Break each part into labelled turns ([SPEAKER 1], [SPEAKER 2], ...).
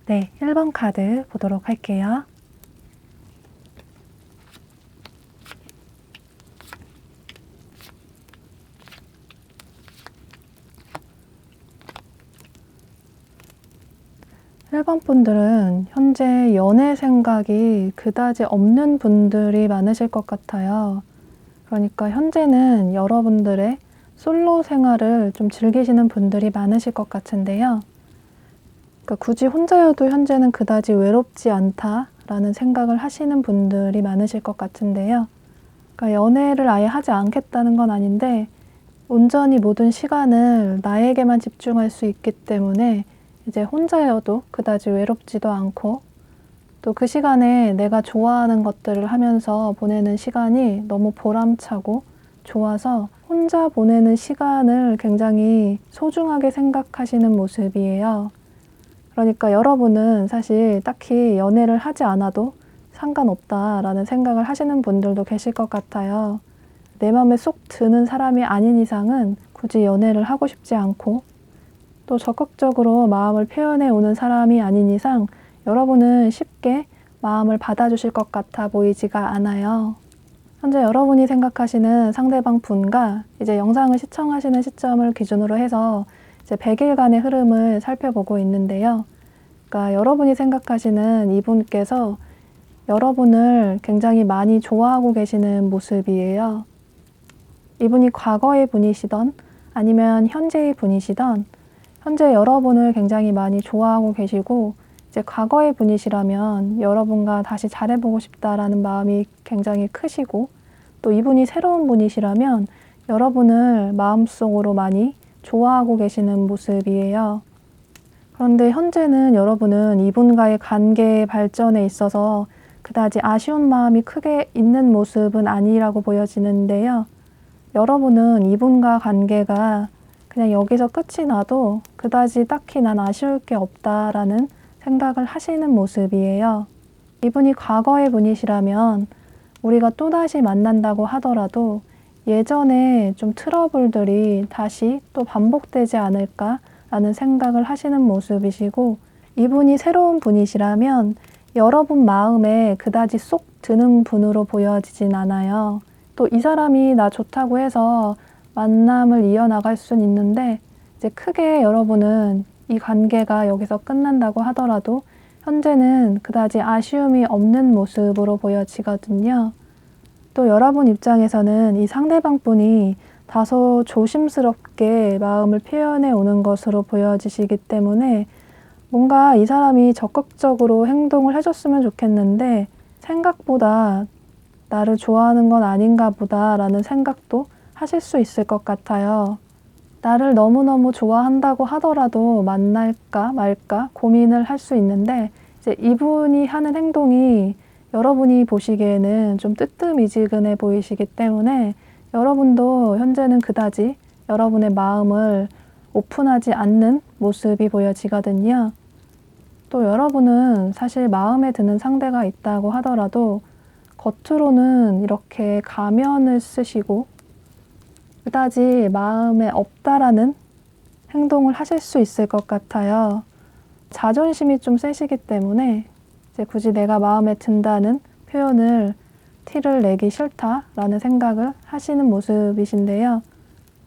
[SPEAKER 1] 네, 1번 카드 보도록 할게요. 일 번 분들은 현재 연애 생각이 그다지 없는 분들이 많으실 것 같아요. 그러니까 현재는 여러분들의 솔로 생활을 좀 즐기시는 분들이 많으실 것 같은데요. 그러니까 굳이 혼자여도 현재는 그다지 외롭지 않다라는 생각을 하시는 분들이 많으실 것 같은데요. 그러니까 연애를 아예 하지 않겠다는 건 아닌데 온전히 모든 시간을 나에게만 집중할 수 있기 때문에 이제 혼자여도 그다지 외롭지도 않고 또 그 시간에 내가 좋아하는 것들을 하면서 보내는 시간이 너무 보람차고 좋아서 혼자 보내는 시간을 굉장히 소중하게 생각하시는 모습이에요. 그러니까 여러분은 사실 딱히 연애를 하지 않아도 상관없다라는 생각을 하시는 분들도 계실 것 같아요. 내 맘에 쏙 드는 사람이 아닌 이상은 굳이 연애를 하고 싶지 않고 또 적극적으로 마음을 표현해 오는 사람이 아닌 이상 여러분은 쉽게 마음을 받아주실 것 같아 보이지가 않아요. 현재 여러분이 생각하시는 상대방 분과 이제 영상을 시청하시는 시점을 기준으로 해서 이제 100일간의 흐름을 살펴보고 있는데요. 그러니까 여러분이 생각하시는 이분께서 여러분을 굉장히 많이 좋아하고 계시는 모습이에요. 이분이 과거의 분이시던 아니면 현재의 분이시던 현재 여러분을 굉장히 많이 좋아하고 계시고 이제 과거의 분이시라면 여러분과 다시 잘해보고 싶다라는 마음이 굉장히 크시고 또 이분이 새로운 분이시라면 여러분을 마음속으로 많이 좋아하고 계시는 모습이에요. 그런데 현재는 여러분은 이분과의 관계 발전에 있어서 그다지 아쉬운 마음이 크게 있는 모습은 아니라고 보여지는데요. 여러분은 이분과 관계가 그냥 여기서 끝이 나도 그다지 딱히 난 아쉬울 게 없다라는 생각을 하시는 모습이에요. 이분이 과거의 분이시라면 우리가 또다시 만난다고 하더라도 예전에 좀 트러블들이 다시 또 반복되지 않을까라는 생각을 하시는 모습이시고 이분이 새로운 분이시라면 여러분 마음에 그다지 쏙 드는 분으로 보여지진 않아요. 또 이 사람이 나 좋다고 해서 만남을 이어나갈 순 있는데 이제 크게 여러분은 이 관계가 여기서 끝난다고 하더라도 현재는 그다지 아쉬움이 없는 모습으로 보여지거든요. 또 여러분 입장에서는 이 상대방 분이 다소 조심스럽게 마음을 표현해 오는 것으로 보여지시기 때문에 뭔가 이 사람이 적극적으로 행동을 해줬으면 좋겠는데 생각보다 나를 좋아하는 건 아닌가 보다라는 생각도 하실 수 있을 것 같아요. 나를 너무너무 좋아한다고 하더라도 만날까 말까 고민을 할 수 있는데 이제 이분이 하는 행동이 여러분이 보시기에는 좀 뜨뜻미지근해 보이시기 때문에 여러분도 현재는 그다지 여러분의 마음을 오픈하지 않는 모습이 보여지거든요. 또 여러분은 사실 마음에 드는 상대가 있다고 하더라도 겉으로는 이렇게 가면을 쓰시고 그다지 마음에 없다라는 행동을 하실 수 있을 것 같아요. 자존심이 좀 세시기 때문에 이제 굳이 내가 마음에 든다는 표현을 티를 내기 싫다라는 생각을 하시는 모습이신데요.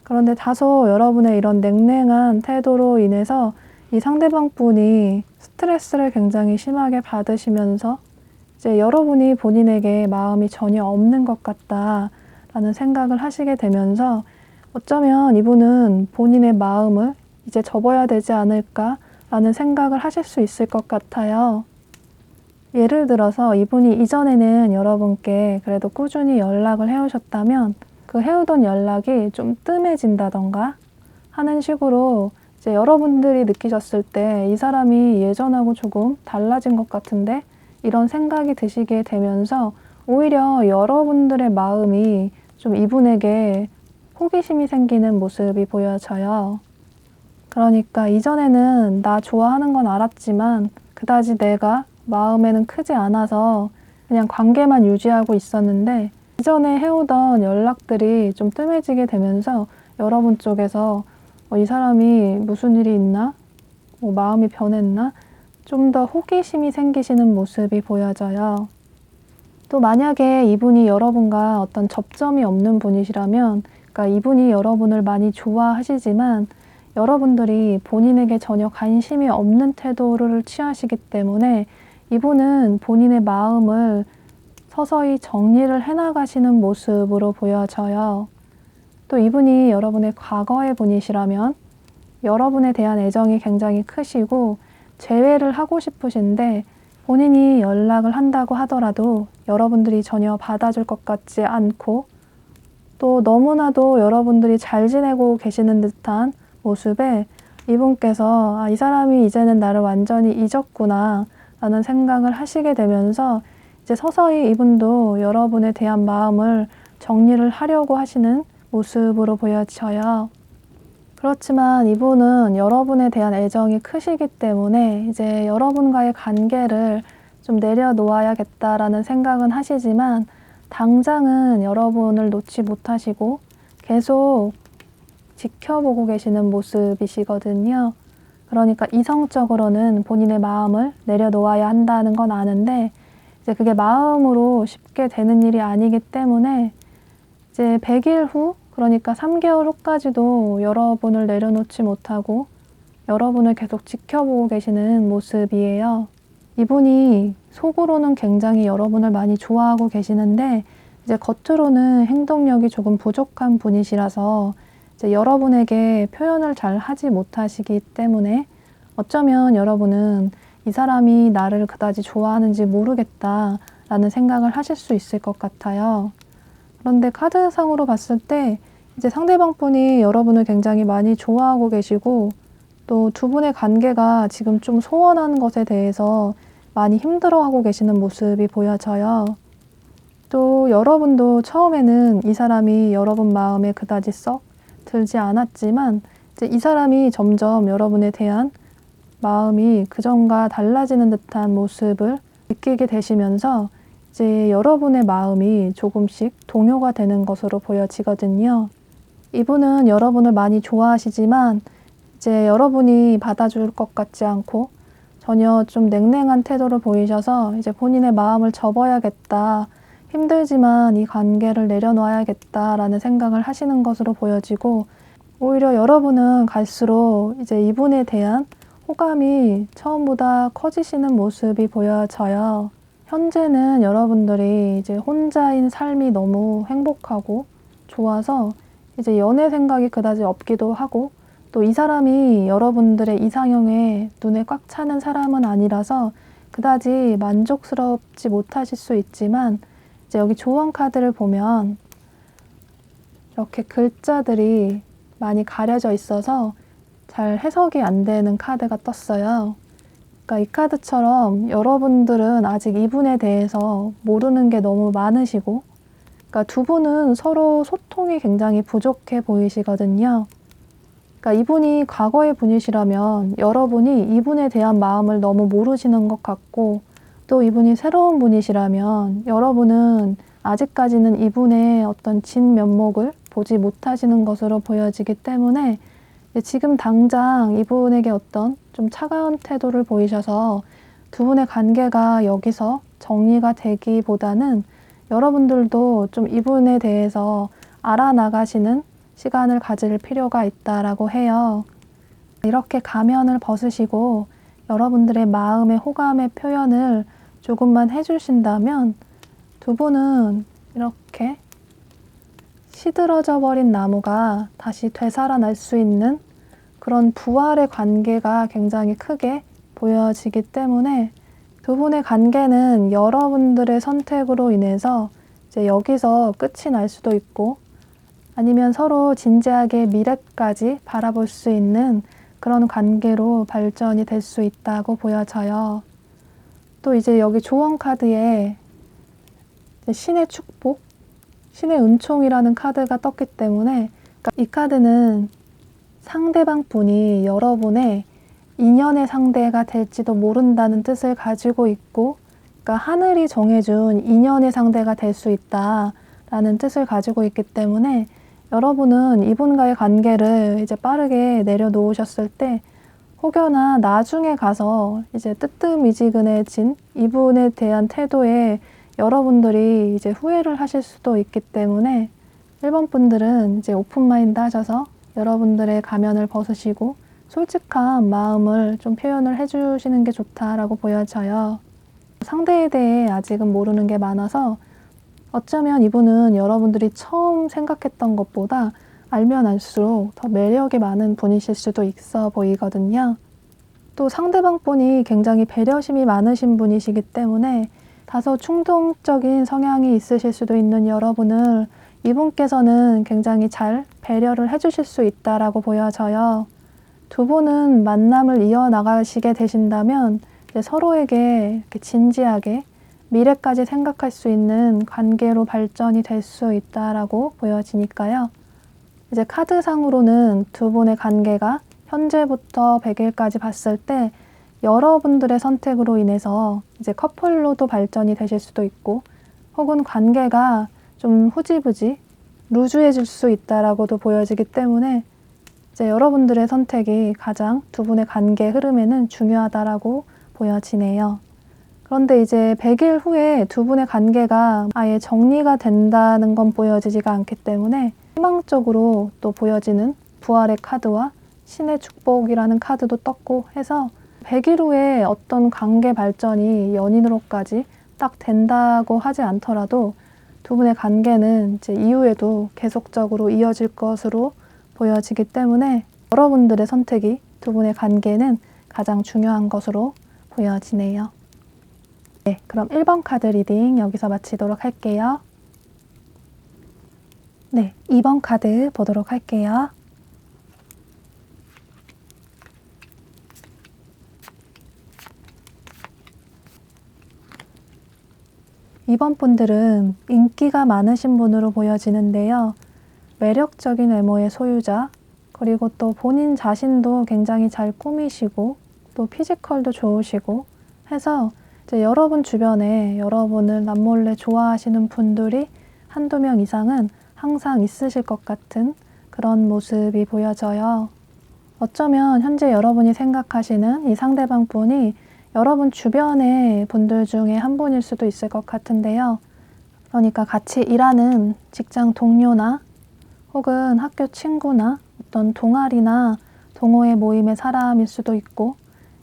[SPEAKER 1] 그런데 다소 여러분의 이런 냉랭한 태도로 인해서 이 상대방 분이 스트레스를 굉장히 심하게 받으시면서 이제 여러분이 본인에게 마음이 전혀 없는 것 같다라는 생각을 하시게 되면서 어쩌면 이분은 본인의 마음을 이제 접어야 되지 않을까라는 생각을 하실 수 있을 것 같아요. 예를 들어서 이분이 이전에는 여러분께 그래도 꾸준히 연락을 해오셨다면 그 해오던 연락이 좀 뜸해진다던가 하는 식으로 이제 여러분들이 느끼셨을 때 이 사람이 예전하고 조금 달라진 것 같은데 이런 생각이 드시게 되면서 오히려 여러분들의 마음이 좀 이분에게 호기심이 생기는 모습이 보여져요. 그러니까 이전에는 나 좋아하는 건 알았지만 그다지 내가 마음에는 크지 않아서 그냥 관계만 유지하고 있었는데 이전에 해오던 연락들이 좀 뜸해지게 되면서 여러분 쪽에서 이 사람이 무슨 일이 있나? 마음이 변했나? 좀 더 호기심이 생기시는 모습이 보여져요. 또 만약에 이분이 여러분과 어떤 접점이 없는 분이시라면, 그러니까 이분이 여러분을 많이 좋아하시지만 여러분들이 본인에게 전혀 관심이 없는 태도를 취하시기 때문에 이분은 본인의 마음을 서서히 정리를 해나가시는 모습으로 보여져요. 또 이분이 여러분의 과거의 분이시라면 여러분에 대한 애정이 굉장히 크시고 재회를 하고 싶으신데 본인이 연락을 한다고 하더라도 여러분들이 전혀 받아줄 것 같지 않고 또 너무나도 여러분들이 잘 지내고 계시는 듯한 모습에 이분께서 이 사람이 이제는 나를 완전히 잊었구나 라는 생각을 하시게 되면서 이제 서서히 이분도 여러분에 대한 마음을 정리를 하려고 하시는 모습으로 보여져요. 그렇지만 이분은 여러분에 대한 애정이 크시기 때문에 이제 여러분과의 관계를 좀 내려놓아야겠다라는 생각은 하시지만 당장은 여러분을 놓지 못하시고 계속 지켜보고 계시는 모습이시거든요. 그러니까 이성적으로는 본인의 마음을 내려놓아야 한다는 건 아는데 이제 그게 마음으로 쉽게 되는 일이 아니기 때문에 이제 100일 후, 그러니까 3개월 후까지도 여러분을 내려놓지 못하고 여러분을 계속 지켜보고 계시는 모습이에요. 이분이 속으로는 굉장히 여러분을 많이 좋아하고 계시는데 이제 겉으로는 행동력이 조금 부족한 분이시라서 이제 여러분에게 표현을 잘 하지 못하시기 때문에 어쩌면 여러분은 이 사람이 나를 그다지 좋아하는지 모르겠다라는 생각을 하실 수 있을 것 같아요. 그런데 카드상으로 봤을 때 이제 상대방 분이 여러분을 굉장히 많이 좋아하고 계시고 또 두 분의 관계가 지금 좀 소원하는 것에 대해서 많이 힘들어하고 계시는 모습이 보여져요. 또 여러분도 처음에는 이 사람이 여러분 마음에 그다지 썩 들지 않았지만 이제 이 사람이 점점 여러분에 대한 마음이 그전과 달라지는 듯한 모습을 느끼게 되시면서 이제 여러분의 마음이 조금씩 동요가 되는 것으로 보여지거든요. 이분은 여러분을 많이 좋아하시지만 이제 여러분이 받아줄 것 같지 않고 전혀 좀 냉랭한 태도를 보이셔서 이제 본인의 마음을 접어야겠다, 힘들지만 이 관계를 내려놔야겠다라는 생각을 하시는 것으로 보여지고 오히려 여러분은 갈수록 이제 이분에 대한 호감이 처음보다 커지시는 모습이 보여져요. 현재는 여러분들이 이제 혼자인 삶이 너무 행복하고 좋아서 이제 연애 생각이 그다지 없기도 하고 또 이 사람이 여러분들의 이상형에 눈에 꽉 차는 사람은 아니라서 그다지 만족스럽지 못하실 수 있지만 이제 여기 조언 카드를 보면 이렇게 글자들이 많이 가려져 있어서 잘 해석이 안 되는 카드가 떴어요. 그러니까 이 카드처럼 여러분들은 아직 이분에 대해서 모르는 게 너무 많으시고 그러니까 두 분은 서로 소통이 굉장히 부족해 보이시거든요. 그러니까 이분이 과거의 분이시라면 여러분이 이분에 대한 마음을 너무 모르시는 것 같고 또 이분이 새로운 분이시라면 여러분은 아직까지는 이분의 어떤 진면목을 보지 못하시는 것으로 보여지기 때문에 지금 당장 이분에게 어떤 좀 차가운 태도를 보이셔서 두 분의 관계가 여기서 정리가 되기보다는 여러분들도 좀 이분에 대해서 알아나가시는 시간을 가질 필요가 있다라고 해요. 이렇게 가면을 벗으시고 여러분들의 마음의 호감의 표현을 조금만 해주신다면 두 분은 이렇게 시들어져 버린 나무가 다시 되살아날 수 있는 그런 부활의 관계가 굉장히 크게 보여지기 때문에 두 분의 관계는 여러분들의 선택으로 인해서 이제 여기서 끝이 날 수도 있고 아니면 서로 진지하게 미래까지 바라볼 수 있는 그런 관계로 발전이 될 수 있다고 보여져요. 또 이제 여기 조언 카드에 신의 축복, 신의 은총이라는 카드가 떴기 때문에 그러니까 이 카드는 상대방 분이 여러분의 인연의 상대가 될지도 모른다는 뜻을 가지고 있고 그러니까 하늘이 정해준 인연의 상대가 될 수 있다라는 뜻을 가지고 있기 때문에 여러분은 이분과의 관계를 이제 빠르게 내려놓으셨을 때 혹여나 나중에 가서 이제 뜨뜻미지근해진 이분에 대한 태도에 여러분들이 이제 후회를 하실 수도 있기 때문에 1번 분들은 이제 오픈마인드 하셔서 여러분들의 가면을 벗으시고 솔직한 마음을 좀 표현을 해주시는 게 좋다라고 보여져요. 상대에 대해 아직은 모르는 게 많아서 어쩌면 이분은 여러분들이 처음 생각했던 것보다 알면 알수록 더 매력이 많은 분이실 수도 있어 보이거든요. 또 상대방 분이 굉장히 배려심이 많으신 분이시기 때문에 다소 충동적인 성향이 있으실 수도 있는 여러분을 이분께서는 굉장히 잘 배려를 해주실 수 있다라고 보여져요. 두 분은 만남을 이어나가시게 되신다면 이제 서로에게 이렇게 진지하게 미래까지 생각할 수 있는 관계로 발전이 될 수 있다라고 보여지니까요. 이제 카드상으로는 두 분의 관계가 현재부터 100일까지 봤을 때 여러분들의 선택으로 인해서 이제 커플로도 발전이 되실 수도 있고 혹은 관계가 좀 후지부지 루즈해질 수 있다라고도 보여지기 때문에 이제 여러분들의 선택이 가장 두 분의 관계 흐름에는 중요하다라고 보여지네요. 그런데 이제 100일 후에 두 분의 관계가 아예 정리가 된다는 건 보여지지가 않기 때문에 희망적으로 또 보여지는 부활의 카드와 신의 축복이라는 카드도 떴고 해서 100일 후에 어떤 관계 발전이 연인으로까지 딱 된다고 하지 않더라도 두 분의 관계는 이제 이후에도 계속적으로 이어질 것으로 보여지기 때문에 여러분들의 선택이 두 분의 관계는 가장 중요한 것으로 보여지네요. 네, 그럼 1번 카드 리딩 여기서 마치도록 할게요. 네, 2번 카드 보도록 할게요. 이번 분들은 인기가 많으신 분으로 보여지는데요. 매력적인 외모의 소유자, 그리고 또 본인 자신도 굉장히 잘 꾸미시고 또 피지컬도 좋으시고 해서 이제 여러분 주변에 여러분을 남몰래 좋아하시는 분들이 한두 명 이상은 항상 있으실 것 같은 그런 모습이 보여져요. 어쩌면 현재 여러분이 생각하시는 이 상대방 분이 여러분 주변의 분들 중에 한 분일 수도 있을 것 같은데요. 그러니까 같이 일하는 직장 동료나 혹은 학교 친구나 어떤 동아리나 동호회 모임의 사람일 수도 있고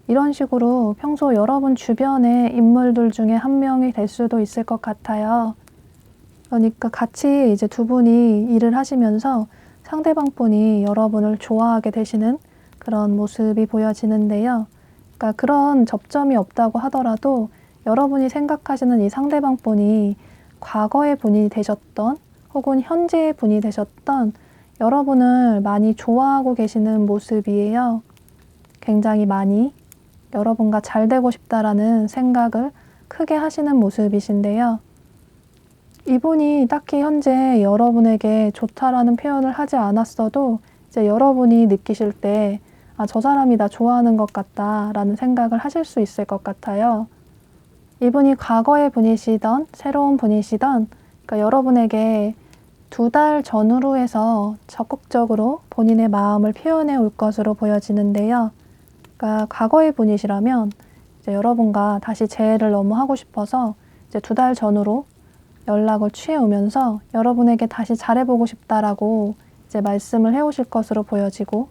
[SPEAKER 1] 이런 식으로 평소 여러분 주변의 인물들 중에 한 명이 될 수도 있을 것 같아요. 그러니까 같이 이제 두 분이 일을 하시면서 상대방 분이 여러분을 좋아하게 되시는 그런 모습이 보여지는데요. 그러니까 그런 접점이 없다고 하더라도 여러분이 생각하시는 이 상대방 분이 과거의 분이 되셨던 혹은 현재의 분이 되셨던 여러분을 많이 좋아하고 계시는 모습이에요. 굉장히 많이 여러분과 잘 되고 싶다라는 생각을 크게 하시는 모습이신데요. 이분이 딱히 현재 여러분에게 좋다라는 표현을 하지 않았어도 이제 여러분이 느끼실 때 아, 저 사람이 나 좋아하는 것 같다라는 생각을 하실 수 있을 것 같아요. 이분이 과거의 분이시던 새로운 분이시던 그러니까 여러분에게 2달 전후로 해서 적극적으로 본인의 마음을 표현해 올 것으로 보여지는데요. 그러니까 과거의 분이시라면 이제 여러분과 다시 재회를 너무 하고 싶어서 이제 2달 전후로 연락을 취해 오면서 여러분에게 다시 잘해보고 싶다라고 이제 말씀을 해오실 것으로 보여지고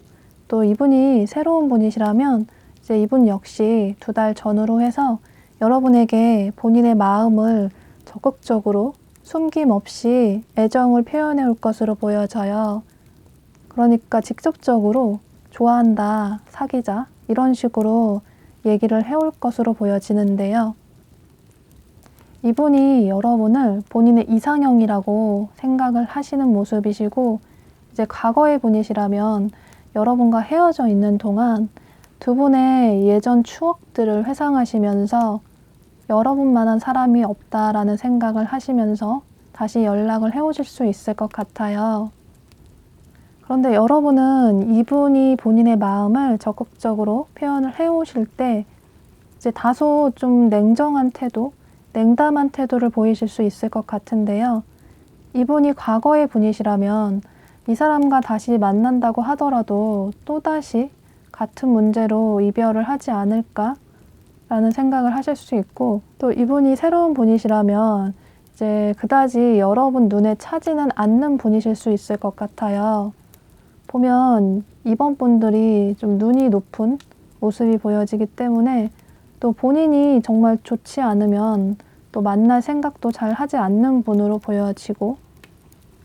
[SPEAKER 1] 또 이분이 새로운 분이시라면 이제 이분 역시 2달 전후로 해서 여러분에게 본인의 마음을 적극적으로 숨김없이 애정을 표현해 올 것으로 보여져요. 그러니까 직접적으로 좋아한다, 사귀자 이런 식으로 얘기를 해올 것으로 보여지는데요. 이분이 여러분을 본인의 이상형이라고 생각을 하시는 모습이시고 이제 과거의 분이시라면 여러분과 헤어져 있는 동안 두 분의 예전 추억들을 회상하시면서 여러분만한 사람이 없다라는 생각을 하시면서 다시 연락을 해오실 수 있을 것 같아요. 그런데 여러분은 이분이 본인의 마음을 적극적으로 표현을 해오실 때 이제 다소 좀 냉정한 태도, 냉담한 태도를 보이실 수 있을 것 같은데요. 이분이 과거의 분이시라면 이 사람과 다시 만난다고 하더라도 또다시 같은 문제로 이별을 하지 않을까라는 생각을 하실 수 있고, 또 이분이 새로운 분이시라면 이제 그다지 여러분 눈에 차지는 않는 분이실 수 있을 것 같아요. 보면 이번 분들이 좀 눈이 높은 모습이 보여지기 때문에 또 본인이 정말 좋지 않으면 또 만날 생각도 잘 하지 않는 분으로 보여지고,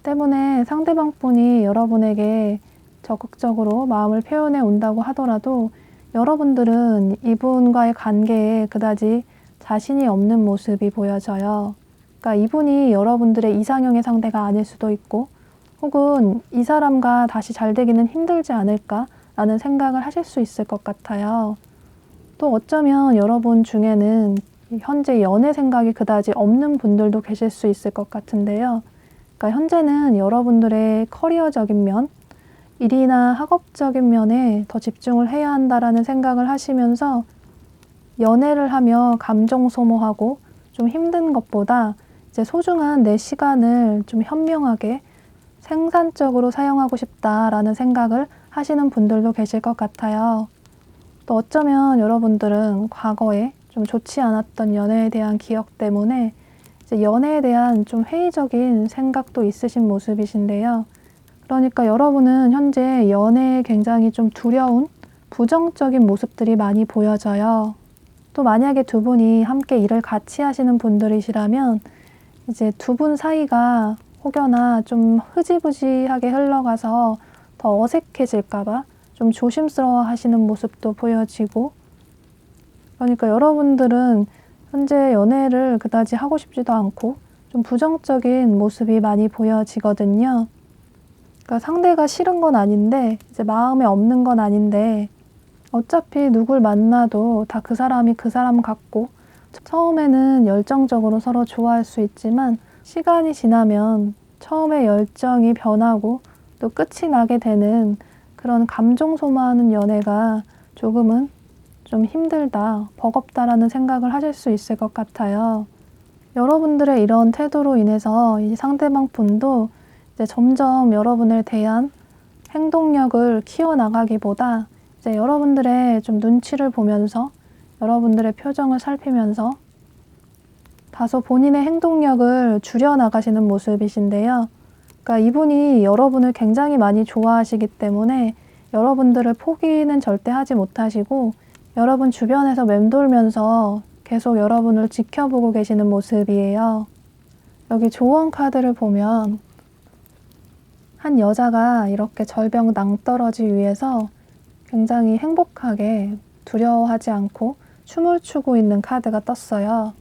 [SPEAKER 1] 때문에 상대방 분이 여러분에게 적극적으로 마음을 표현해 온다고 하더라도 여러분들은 이분과의 관계에 그다지 자신이 없는 모습이 보여져요. 그러니까 이분이 여러분들의 이상형의 상대가 아닐 수도 있고, 혹은 이 사람과 다시 잘 되기는 힘들지 않을까라는 생각을 하실 수 있을 것 같아요. 또 어쩌면 여러분 중에는 현재 연애 생각이 그다지 없는 분들도 계실 수 있을 것 같은데요. 그러니까 현재는 여러분들의 커리어적인 면, 일이나 학업적인 면에 더 집중을 해야 한다라는 생각을 하시면서 연애를 하며 감정 소모하고 좀 힘든 것보다 이제 소중한 내 시간을 좀 현명하게 생산적으로 사용하고 싶다라는 생각을 하시는 분들도 계실 것 같아요. 또 어쩌면 여러분들은 과거에 좀 좋지 않았던 연애에 대한 기억 때문에 이제 연애에 대한 좀 회의적인 생각도 있으신 모습이신데요. 그러니까 여러분은 현재 연애에 굉장히 좀 두려운 부정적인 모습들이 많이 보여져요. 또 만약에 두 분이 함께 일을 같이 하시는 분들이시라면 이제 두 분 사이가 혹여나 좀 흐지부지하게 흘러가서 더 어색해질까봐 좀 조심스러워 하시는 모습도 보여지고, 그러니까 여러분들은 현재 연애를 그다지 하고 싶지도 않고 좀 부정적인 모습이 많이 보여지거든요. 그러니까 상대가 싫은 건 아닌데, 이제 마음에 없는 건 아닌데, 어차피 누굴 만나도 다 그 사람이 그 사람 같고, 처음에는 열정적으로 서로 좋아할 수 있지만 시간이 지나면 처음에 열정이 변하고 또 끝이 나게 되는 그런 감정 소모하는 연애가 조금은 좀 힘들다, 버겁다라는 생각을 하실 수 있을 것 같아요. 여러분들의 이런 태도로 인해서 이 상대방 분도 이제 점점 여러분에 대한 행동력을 키워나가기보다 이제 여러분들의 좀 눈치를 보면서 여러분들의 표정을 살피면서 다소 본인의 행동력을 줄여나가시는 모습이신데요. 그러니까 이분이 여러분을 굉장히 많이 좋아하시기 때문에 여러분들을 포기는 절대 하지 못하시고 여러분 주변에서 맴돌면서 계속 여러분을 지켜보고 계시는 모습이에요. 여기 조언 카드를 보면 한 여자가 이렇게 절벽 낭떠러지 위에서 굉장히 행복하게 두려워하지 않고 춤을 추고 있는 카드가 떴어요.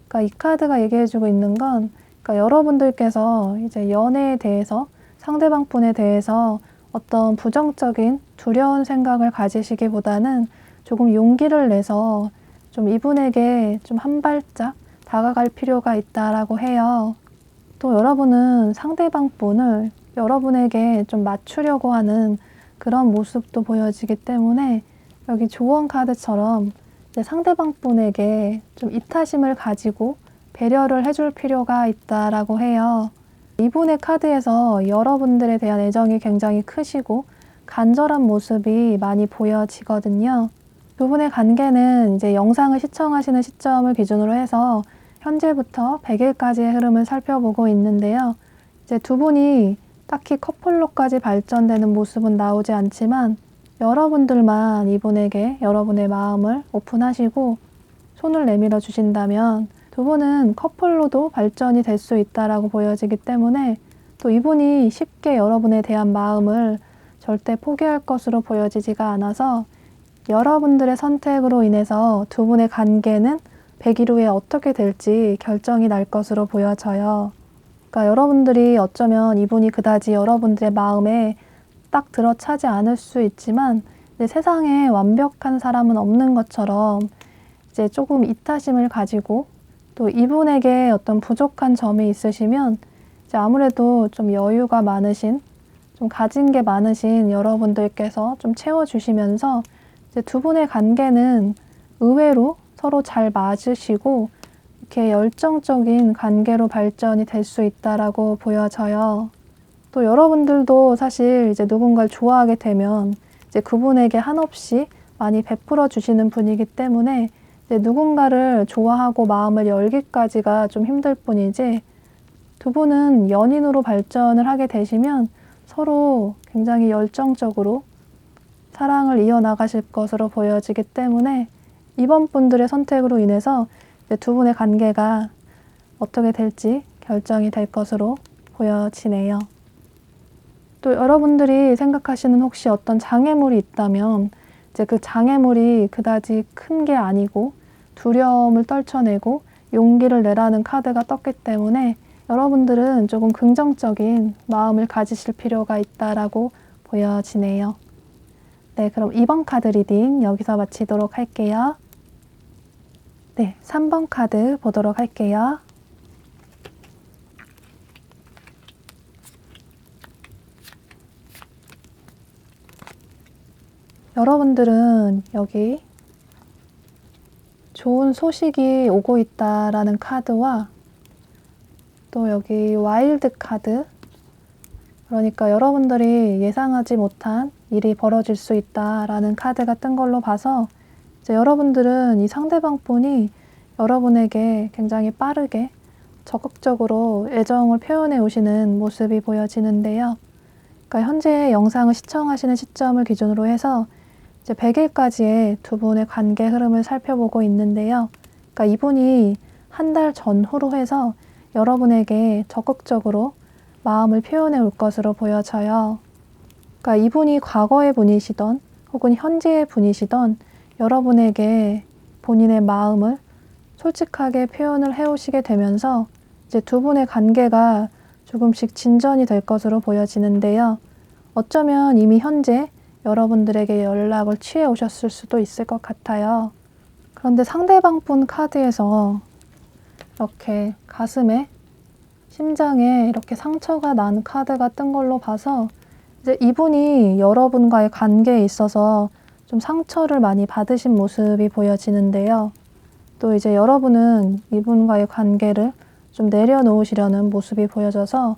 [SPEAKER 1] 그러니까 이 카드가 얘기해주고 있는 건, 그러니까 여러분들께서 이제 연애에 대해서, 상대방 분에 대해서 어떤 부정적인 두려운 생각을 가지시기보다는 조금 용기를 내서 좀 이분에게 좀 한 발짝 다가갈 필요가 있다라고 해요. 또 여러분은 상대방 분을 여러분에게 좀 맞추려고 하는 그런 모습도 보여지기 때문에 여기 조언 카드처럼 이제 상대방 분에게 좀 이타심을 가지고 배려를 해줄 필요가 있다라고 해요. 이분의 카드에서 여러분들에 대한 애정이 굉장히 크시고 간절한 모습이 많이 보여지거든요. 두 분의 관계는 이제 영상을 시청하시는 시점을 기준으로 해서 현재부터 100일까지의 흐름을 살펴보고 있는데요. 이제 두 분이 딱히 커플로까지 발전되는 모습은 나오지 않지만 여러분들만 이분에게 여러분의 마음을 오픈하시고 손을 내밀어 주신다면 두 분은 커플로도 발전이 될 수 있다라고 보여지기 때문에 또 이분이 쉽게 여러분에 대한 마음을 절대 포기할 것으로 보여지지가 않아서 여러분들의 선택으로 인해서 두 분의 관계는 100일 후에 어떻게 될지 결정이 날 것으로 보여져요. 그러니까 여러분들이 어쩌면 이분이 그다지 여러분들의 마음에 딱 들어차지 않을 수 있지만 이제 세상에 완벽한 사람은 없는 것처럼 이제 조금 이타심을 가지고 또 이분에게 어떤 부족한 점이 있으시면 이제 아무래도 좀 여유가 많으신, 좀 가진 게 많으신 여러분들께서 좀 채워주시면서 이제 두 분의 관계는 의외로 서로 잘 맞으시고 이렇게 열정적인 관계로 발전이 될 수 있다라고 보여져요. 또 여러분들도 사실 이제 누군가를 좋아하게 되면 이제 그분에게 한없이 많이 베풀어 주시는 분이기 때문에 이제 누군가를 좋아하고 마음을 열기까지가 좀 힘들 뿐이지, 두 분은 연인으로 발전을 하게 되시면 서로 굉장히 열정적으로 사랑을 이어나가실 것으로 보여지기 때문에 이번 분들의 선택으로 인해서 이제 두 분의 관계가 어떻게 될지 결정이 될 것으로 보여지네요. 또 여러분들이 생각하시는 혹시 어떤 장애물이 있다면 이제 그 장애물이 그다지 큰 게 아니고 두려움을 떨쳐내고 용기를 내라는 카드가 떴기 때문에 여러분들은 조금 긍정적인 마음을 가지실 필요가 있다라고 보여지네요. 네, 그럼 2번 카드 리딩 여기서 마치도록 할게요. 네, 3번 카드 보도록 할게요. 여러분들은 여기 좋은 소식이 오고 있다라는 카드와 또 여기 와일드 카드, 그러니까 여러분들이 예상하지 못한 일이 벌어질 수 있다라는 카드가 뜬 걸로 봐서 이제 여러분들은 이 상대방 분이 여러분에게 굉장히 빠르게 적극적으로 애정을 표현해 오시는 모습이 보여지는데요. 그러니까 현재 영상을 시청하시는 시점을 기준으로 해서 이제 100일까지의 두 분의 관계 흐름을 살펴보고 있는데요. 그러니까 이분이 한 달 전후로 해서 여러분에게 적극적으로 마음을 표현해 올 것으로 보여져요. 그러니까 이분이 과거의 분이시던 혹은 현재의 분이시던 여러분에게 본인의 마음을 솔직하게 표현을 해오시게 되면서 이제 두 분의 관계가 조금씩 진전이 될 것으로 보여지는데요. 어쩌면 이미 현재 여러분들에게 연락을 취해 오셨을 수도 있을 것 같아요. 그런데 상대방 분 카드에서 이렇게 가슴에, 심장에 이렇게 상처가 난 카드가 뜬 걸로 봐서 이제 이분이 여러분과의 관계에 있어서 좀 상처를 많이 받으신 모습이 보여지는데요. 또 이제 여러분은 이분과의 관계를 좀 내려놓으시려는 모습이 보여져서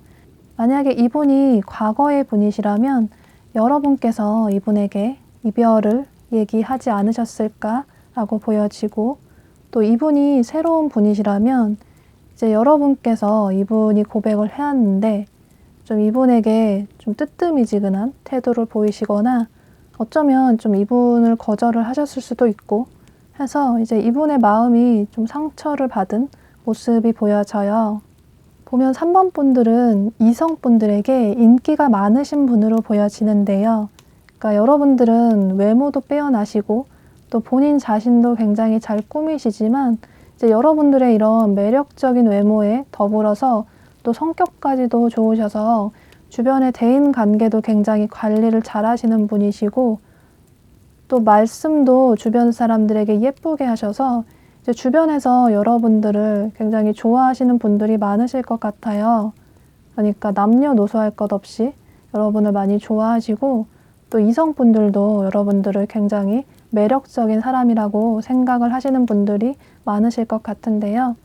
[SPEAKER 1] 만약에 이분이 과거의 분이시라면 여러분께서 이분에게 이별을 얘기하지 않으셨을까라고 보여지고, 또 이분이 새로운 분이시라면 이제 여러분께서 이분이 고백을 해왔는데 좀 이분에게 좀 뜨뜻미지근한 태도를 보이시거나 어쩌면 좀 이분을 거절을 하셨을 수도 있고 해서 이제 이분의 마음이 좀 상처를 받은 모습이 보여져요. 보면 3번 분들은 이성분들에게 인기가 많으신 분으로 보여지는데요. 그러니까 여러분들은 외모도 빼어나시고 또 본인 자신도 굉장히 잘 꾸미시지만 이제 여러분들의 이런 매력적인 외모에 더불어서 또 성격까지도 좋으셔서 주변의 대인 관계도 굉장히 관리를 잘 하시는 분이시고, 또 말씀도 주변 사람들에게 예쁘게 하셔서 이제 주변에서 여러분들을 굉장히 좋아하시는 분들이 많으실 것 같아요. 그러니까 남녀노소 할 것 없이 여러분을 많이 좋아하시고 또 이성분들도 여러분들을 굉장히 매력적인 사람이라고 생각을 하시는 분들이 많으실 것 같은데요.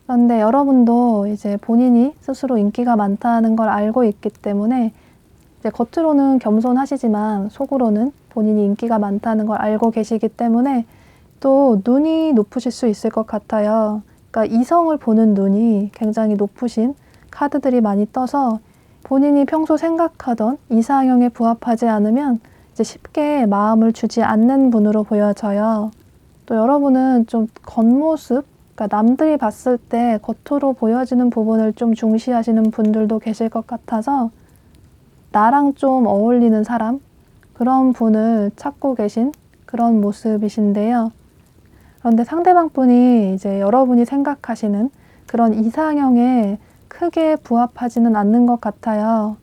[SPEAKER 1] 그런데 여러분도 이제 본인이 스스로 인기가 많다는 걸 알고 있기 때문에 이제 겉으로는 겸손하시지만 속으로는 본인이 인기가 많다는 걸 알고 계시기 때문에 또 눈이 높으실 수 있을 것 같아요. 그러니까 이성을 보는 눈이 굉장히 높으신 카드들이 많이 떠서 본인이 평소 생각하던 이상형에 부합하지 않으면 이제 쉽게 마음을 주지 않는 분으로 보여져요. 또 여러분은 좀 겉모습, 그러니까 남들이 봤을 때 겉으로 보여지는 부분을 좀 중시하시는 분들도 계실 것 같아서 나랑 좀 어울리는 사람, 그런 분을 찾고 계신 그런 모습이신데요. 그런데 상대방 분이 이제 여러분이 생각하시는 그런 이상형에 크게 부합하지는 않는 것 같아요.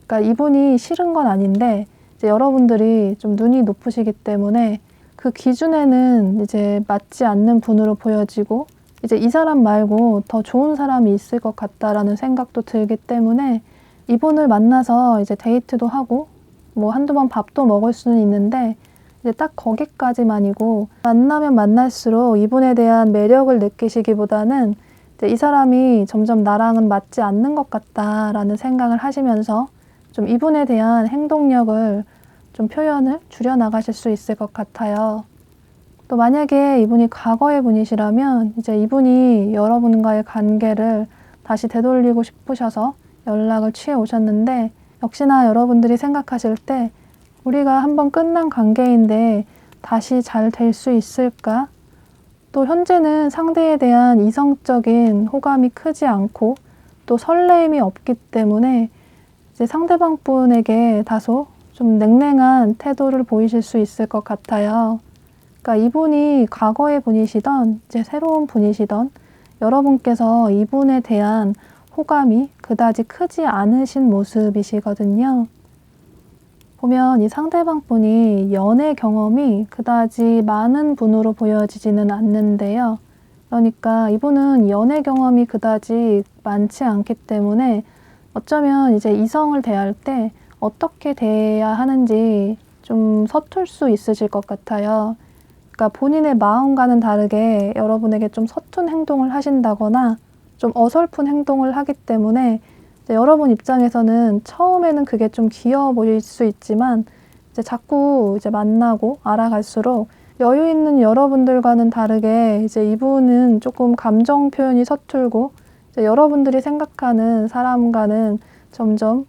[SPEAKER 1] 그러니까 이분이 싫은 건 아닌데 이제 여러분들이 좀 눈이 높으시기 때문에 그 기준에는 이제 맞지 않는 분으로 보여지고 이제 이 사람 말고 더 좋은 사람이 있을 것 같다라는 생각도 들기 때문에 이분을 만나서 이제 데이트도 하고 뭐 한두 번 밥도 먹을 수는 있는데 이제 딱 거기까지만이고, 만나면 만날수록 이분에 대한 매력을 느끼시기보다는 이제 이 사람이 점점 나랑은 맞지 않는 것 같다라는 생각을 하시면서 좀 이분에 대한 행동력을 좀 표현을 줄여나가실 수 있을 것 같아요. 또 만약에 이분이 과거의 분이시라면 이제 이분이 여러분과의 관계를 다시 되돌리고 싶으셔서 연락을 취해 오셨는데, 역시나 여러분들이 생각하실 때 우리가 한번 끝난 관계인데 다시 잘 될 수 있을까? 또 현재는 상대에 대한 이성적인 호감이 크지 않고 또 설레임이 없기 때문에 이제 상대방 분에게 다소 좀 냉랭한 태도를 보이실 수 있을 것 같아요. 그러니까 이분이 과거의 분이시던 이제 새로운 분이시던 여러분께서 이분에 대한 호감이 그다지 크지 않으신 모습이시거든요. 보면 이 상대방 분이 연애 경험이 그다지 많은 분으로 보여지지는 않는데요. 그러니까 이분은 연애 경험이 그다지 많지 않기 때문에 어쩌면 이제 이성을 대할 때 어떻게 대해야 하는지 좀 서툴 수 있으실 것 같아요. 그러니까 본인의 마음과는 다르게 여러분에게 좀 서툰 행동을 하신다거나 좀 어설픈 행동을 하기 때문에 이제 여러분 입장에서는 처음에는 그게 좀 귀여워 보일 수 있지만 이제 자꾸 이제 만나고 알아갈수록 여유 있는 여러분들과는 다르게 이제 이분은 조금 감정 표현이 서툴고 이제 여러분들이 생각하는 사람과는 점점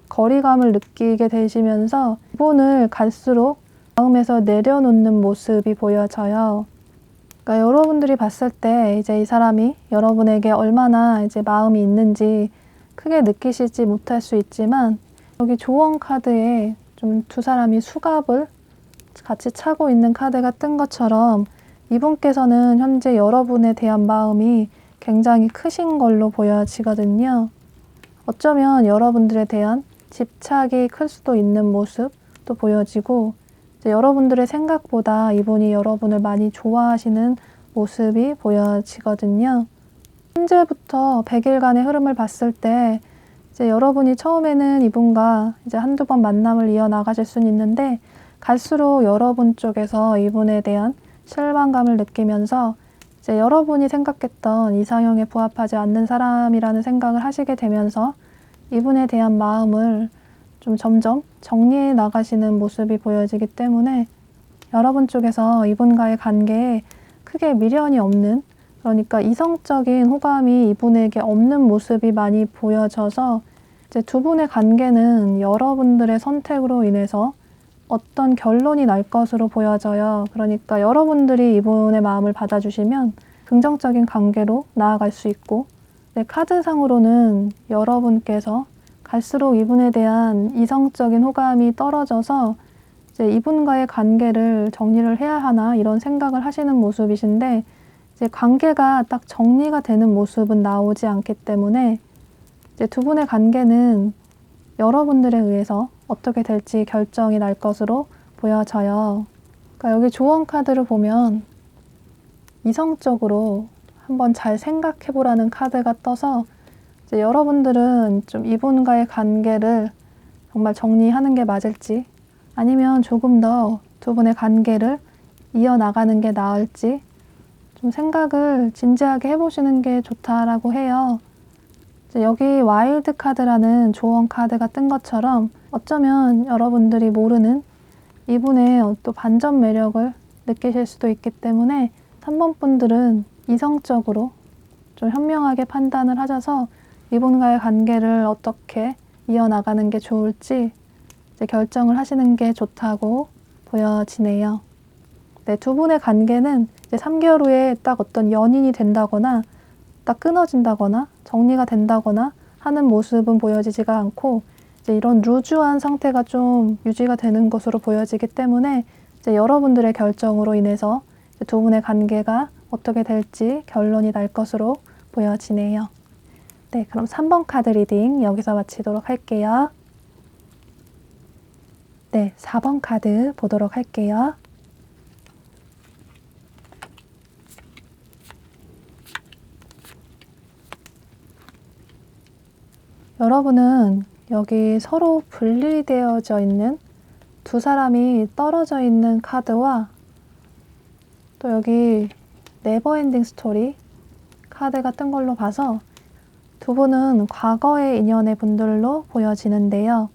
[SPEAKER 1] 거리감을 느끼게 되시면서 이분을 갈수록 마음에서 내려놓는 모습이 보여져요. 그러니까 여러분들이 봤을 때 이제 이 사람이 여러분에게 얼마나 이제 마음이 있는지 크게 느끼시지 못할 수 있지만, 여기 조언 카드에 좀 두 사람이 수갑을 같이 차고 있는 카드가 뜬 것처럼 이분께서는 현재 여러분에 대한 마음이 굉장히 크신 걸로 보여지거든요. 어쩌면 여러분들에 대한 집착이 클 수도 있는 모습도 보여지고, 이제 여러분들의 생각보다 이분이 여러분을 많이 좋아하시는 모습이 보여지거든요. 현재부터 100일간의 흐름을 봤을 때 이제 여러분이 처음에는 이분과 이제 한두 번 만남을 이어나가실 수는 있는데, 갈수록 여러분 쪽에서 이분에 대한 실망감을 느끼면서 이제 여러분이 생각했던 이상형에 부합하지 않는 사람이라는 생각을 하시게 되면서 이분에 대한 마음을 좀 점점 정리해 나가시는 모습이 보여지기 때문에 여러분 쪽에서 이분과의 관계에 크게 미련이 없는, 그러니까 이성적인 호감이 이분에게 없는 모습이 많이 보여져서 이제 두 분의 관계는 여러분들의 선택으로 인해서 어떤 결론이 날 것으로 보여져요. 그러니까 여러분들이 이분의 마음을 받아주시면 긍정적인 관계로 나아갈 수 있고, 카드상으로는 여러분께서 갈수록 이분에 대한 이성적인 호감이 떨어져서 이제 이분과의 관계를 정리를 해야 하나 이런 생각을 하시는 모습이신데, 이제 관계가 딱 정리가 되는 모습은 나오지 않기 때문에 이제 두 분의 관계는 여러분들에 의해서 어떻게 될지 결정이 날 것으로 보여져요. 그러니까 여기 조언 카드를 보면 이성적으로 한번 잘 생각해 보라는 카드가 떠서 이제 여러분들은 좀 이분과의 관계를 정말 정리하는 게 맞을지, 아니면 조금 더 두 분의 관계를 이어나가는 게 나을지 좀 생각을 진지하게 해보시는 게 좋다라고 해요. 이제 여기 와일드 카드라는 조언 카드가 뜬 것처럼 어쩌면 여러분들이 모르는 이분의 또 반전 매력을 느끼실 수도 있기 때문에 3번 분들은 이성적으로 좀 현명하게 판단을 하셔서 이분과의 관계를 어떻게 이어나가는 게 좋을지 이제 결정을 하시는 게 좋다고 보여지네요. 네, 두 분의 관계는 이제 3개월 후에 딱 어떤 연인이 된다거나 딱 끊어진다거나 정리가 된다거나 하는 모습은 보여지지가 않고 이제 이런 루즈한 상태가 좀 유지가 되는 것으로 보여지기 때문에 이제 여러분들의 결정으로 인해서 이제 두 분의 관계가 어떻게 될지 결론이 날 것으로 보여지네요. 네, 그럼 3번 카드 리딩 여기서 마치도록 할게요. 네, 4번 카드 보도록 할게요. 여러분은 여기 서로 분리되어져 있는 두 사람이 떨어져 있는 카드와 또 여기 네버엔딩 스토리 카드가 뜬 걸로 봐서 두 분은 과거의 인연의 분들로 보여지는데요.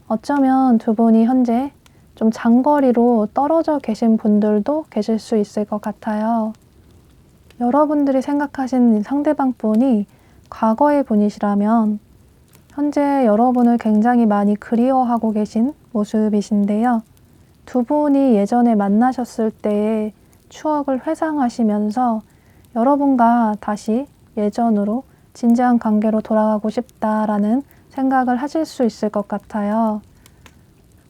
[SPEAKER 1] 어쩌면 두 분이 현재 좀 장거리로 떨어져 계신 분들도 계실 수 있을 것 같아요. 여러분들이 생각하시는 상대방 분이 과거의 분이시라면 현재 여러분을 굉장히 많이 그리워하고 계신 모습이신데요. 두 분이 예전에 만나셨을 때의 추억을 회상하시면서 여러분과 다시 예전으로 진지한 관계로 돌아가고 싶다라는 생각을 하실 수 있을 것 같아요.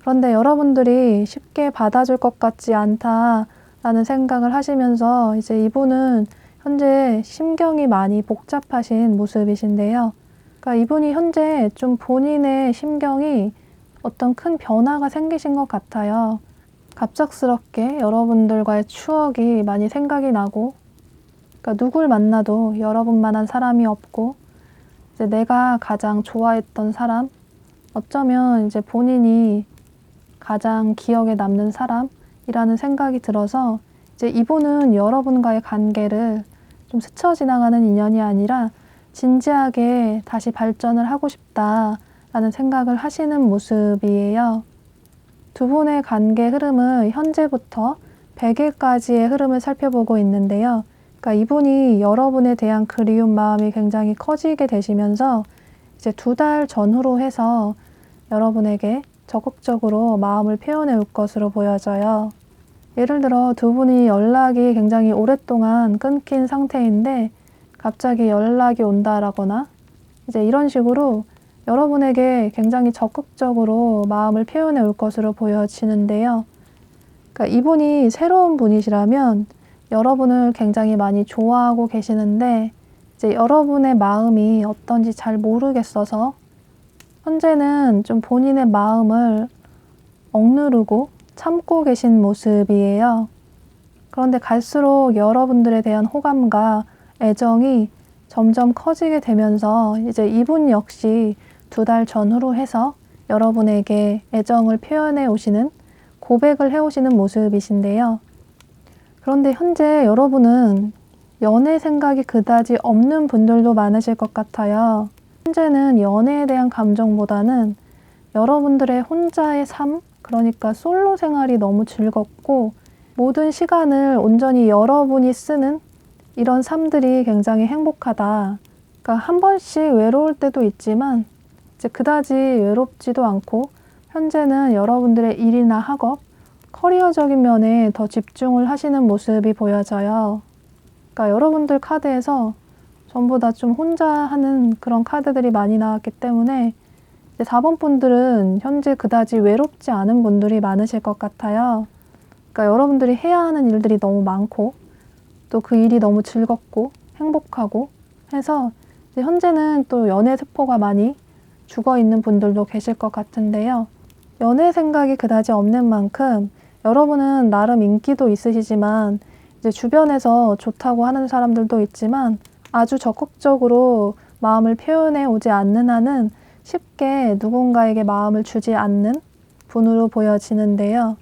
[SPEAKER 1] 그런데 여러분들이 쉽게 받아줄 것 같지 않다라는 생각을 하시면서 이제 이분은 현재 심경이 많이 복잡하신 모습이신데요. 그러니까 이분이 현재 좀 본인의 심경이 어떤 큰 변화가 생기신 것 같아요. 갑작스럽게 여러분들과의 추억이 많이 생각이 나고, 그러니까 누굴 만나도 여러분만한 사람이 없고, 이제 내가 가장 좋아했던 사람, 어쩌면 이제 본인이 가장 기억에 남는 사람이라는 생각이 들어서 이제 이분은 여러분과의 관계를 좀 스쳐 지나가는 인연이 아니라 진지하게 다시 발전을 하고 싶다라는 생각을 하시는 모습이에요. 두 분의 관계 흐름을 현재부터 100일까지의 흐름을 살펴보고 있는데요. 그러니까 이분이 여러분에 대한 그리운 마음이 굉장히 커지게 되시면서 이제 2달 전후로 해서 여러분에게 적극적으로 마음을 표현해 올 것으로 보여져요. 예를 들어 두 분이 연락이 굉장히 오랫동안 끊긴 상태인데 갑자기 연락이 온다라거나 이제 이런 식으로 여러분에게 굉장히 적극적으로 마음을 표현해 올 것으로 보여지는데요. 그러니까 이분이 새로운 분이시라면 여러분을 굉장히 많이 좋아하고 계시는데 이제 여러분의 마음이 어떤지 잘 모르겠어서 현재는 좀 본인의 마음을 억누르고 참고 계신 모습이에요. 그런데 갈수록 여러분들에 대한 호감과 애정이 점점 커지게 되면서 이제 이분 역시 2달 전후로 해서 여러분에게 애정을 표현해 오시는, 고백을 해 오시는 모습이신데요. 그런데 현재 여러분은 연애 생각이 그다지 없는 분들도 많으실 것 같아요. 현재는 연애에 대한 감정보다는 여러분들의 혼자의 삶, 그러니까 솔로 생활이 너무 즐겁고 모든 시간을 온전히 여러분이 쓰는 이런 삶들이 굉장히 행복하다. 그러니까 한 번씩 외로울 때도 있지만 이제 그다지 외롭지도 않고 현재는 여러분들의 일이나 학업, 커리어적인 면에 더 집중을 하시는 모습이 보여져요. 그러니까 여러분들 카드에서 전부 다 좀 혼자 하는 그런 카드들이 많이 나왔기 때문에 이제 4번 분들은 현재 그다지 외롭지 않은 분들이 많으실 것 같아요. 그러니까 여러분들이 해야 하는 일들이 너무 많고 또 그 일이 너무 즐겁고 행복하고 해서 이제 현재는 또 연애 세포가 많이 죽어 있는 분들도 계실 것 같은데요. 연애 생각이 그다지 없는 만큼 여러분은 나름 인기도 있으시지만 이제 주변에서 좋다고 하는 사람들도 있지만 아주 적극적으로 마음을 표현해 오지 않는 한은 쉽게 누군가에게 마음을 주지 않는 분으로 보여지는데요.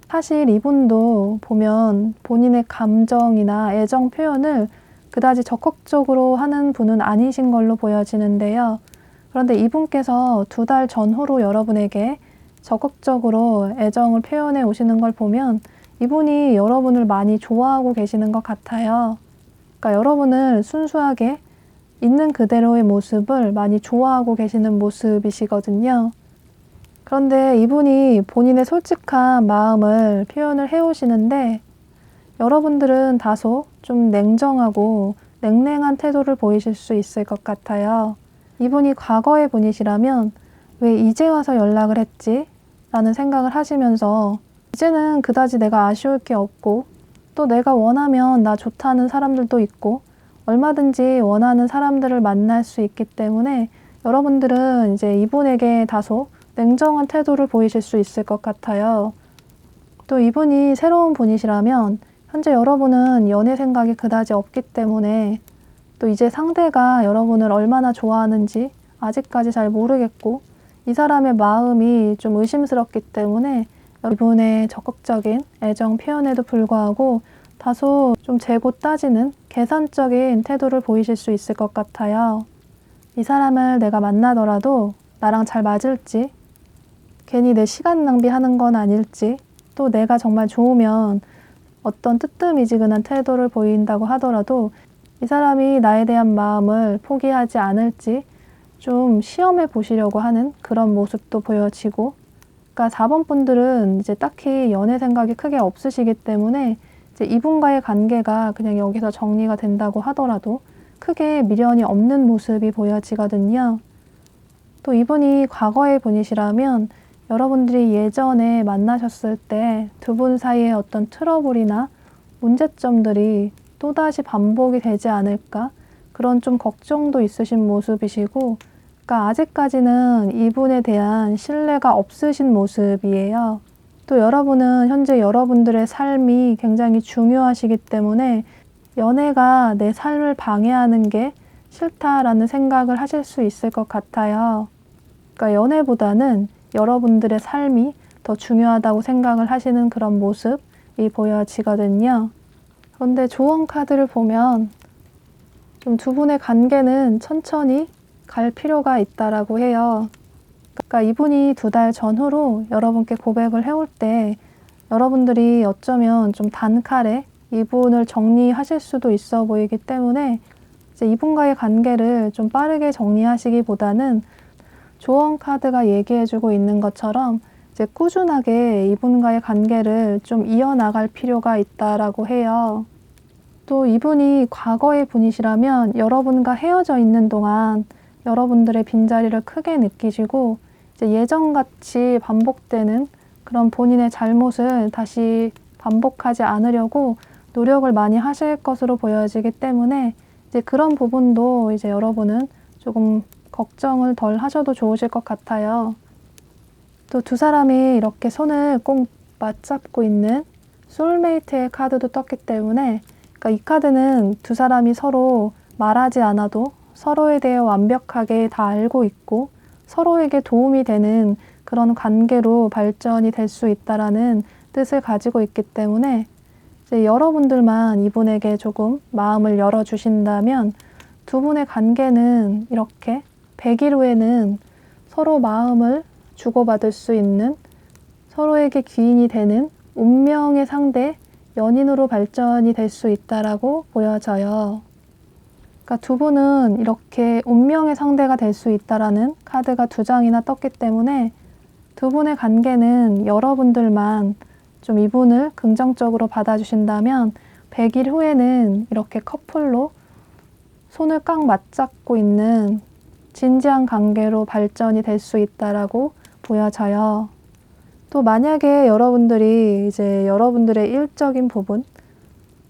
[SPEAKER 1] 사실 이분도 보면 본인의 감정이나 애정 표현을 그다지 적극적으로 하는 분은 아니신 걸로 보여지는데요. 그런데 이분께서 2달 전후로 여러분에게 적극적으로 애정을 표현해 오시는 걸 보면 이분이 여러분을 많이 좋아하고 계시는 것 같아요. 그러니까 여러분을 순수하게 있는 그대로의 모습을 많이 좋아하고 계시는 모습이시거든요. 그런데 이분이 본인의 솔직한 마음을 표현을 해오시는데 여러분들은 다소 좀 냉정하고 냉랭한 태도를 보이실 수 있을 것 같아요. 이분이 과거의 분이시라면 왜 이제 와서 연락을 했지? 라는 생각을 하시면서 이제는 그다지 내가 아쉬울 게 없고 또 내가 원하면 나 좋다는 사람들도 있고 얼마든지 원하는 사람들을 만날 수 있기 때문에 여러분들은 이제 이분에게 다소 냉정한 태도를 보이실 수 있을 것 같아요. 또 이분이 새로운 분이시라면 현재 여러분은 연애 생각이 그다지 없기 때문에 또 이제 상대가 여러분을 얼마나 좋아하는지 아직까지 잘 모르겠고 이 사람의 마음이 좀 의심스럽기 때문에 이분의 적극적인 애정 표현에도 불구하고 다소 좀 재고 따지는 계산적인 태도를 보이실 수 있을 것 같아요. 이 사람을 내가 만나더라도 나랑 잘 맞을지, 괜히 내 시간 낭비하는 건 아닐지, 또 내가 정말 좋으면 어떤 뜨뜻미지근한 태도를 보인다고 하더라도 이 사람이 나에 대한 마음을 포기하지 않을지 좀 시험해 보시려고 하는 그런 모습도 보여지고, 그러니까 4번 분들은 이제 딱히 연애 생각이 크게 없으시기 때문에 이제 이분과의 관계가 그냥 여기서 정리가 된다고 하더라도 크게 미련이 없는 모습이 보여지거든요. 또 이분이 과거의 분이시라면 여러분들이 예전에 만나셨을 때 두 분 사이에 어떤 트러블이나 문제점들이 또다시 반복이 되지 않을까, 그런 좀 걱정도 있으신 모습이시고, 그러니까 아직까지는 이분에 대한 신뢰가 없으신 모습이에요. 또 여러분은 현재 여러분들의 삶이 굉장히 중요하시기 때문에 연애가 내 삶을 방해하는 게 싫다라는 생각을 하실 수 있을 것 같아요. 그러니까 연애보다는 여러분들의 삶이 더 중요하다고 생각을 하시는 그런 모습이 보여지거든요. 그런데 조언 카드를 보면 좀 두 분의 관계는 천천히 갈 필요가 있다라고 해요. 그러니까 이분이 2달 전후로 여러분께 고백을 해올 때 여러분들이 어쩌면 좀 단칼에 이분을 정리하실 수도 있어 보이기 때문에 이제 이분과의 관계를 좀 빠르게 정리하시기보다는 조언 카드가 얘기해주고 있는 것처럼 이제 꾸준하게 이분과의 관계를 좀 이어나갈 필요가 있다라고 해요. 또 이분이 과거의 분이시라면 여러분과 헤어져 있는 동안 여러분들의 빈자리를 크게 느끼시고 이제 예전같이 반복되는 그런 본인의 잘못을 다시 반복하지 않으려고 노력을 많이 하실 것으로 보여지기 때문에 이제 그런 부분도 이제 여러분은 조금 걱정을 덜 하셔도 좋으실 것 같아요. 또 두 사람이 이렇게 손을 꼭 맞잡고 있는 소울메이트의 카드도 떴기 때문에, 그러니까 이 카드는 두 사람이 서로 말하지 않아도 서로에 대해 완벽하게 다 알고 있고 서로에게 도움이 되는 그런 관계로 발전이 될 수 있다라는 뜻을 가지고 있기 때문에 이제 여러분들만 이분에게 조금 마음을 열어주신다면 두 분의 관계는 이렇게 100일 후에는 서로 마음을 주고받을 수 있는, 서로에게 귀인이 되는 운명의 상대, 연인으로 발전이 될 수 있다라고 보여져요. 그러니까 두 분은 이렇게 운명의 상대가 될 수 있다라는 카드가 2장이나 떴기 때문에 두 분의 관계는 여러분들만 좀 이분을 긍정적으로 받아주신다면 100일 후에는 이렇게 커플로 손을 꽉 맞잡고 있는 진지한 관계로 발전이 될 수 있다라고 보여져요. 또 만약에 여러분들이 이제 여러분들의 일적인 부분,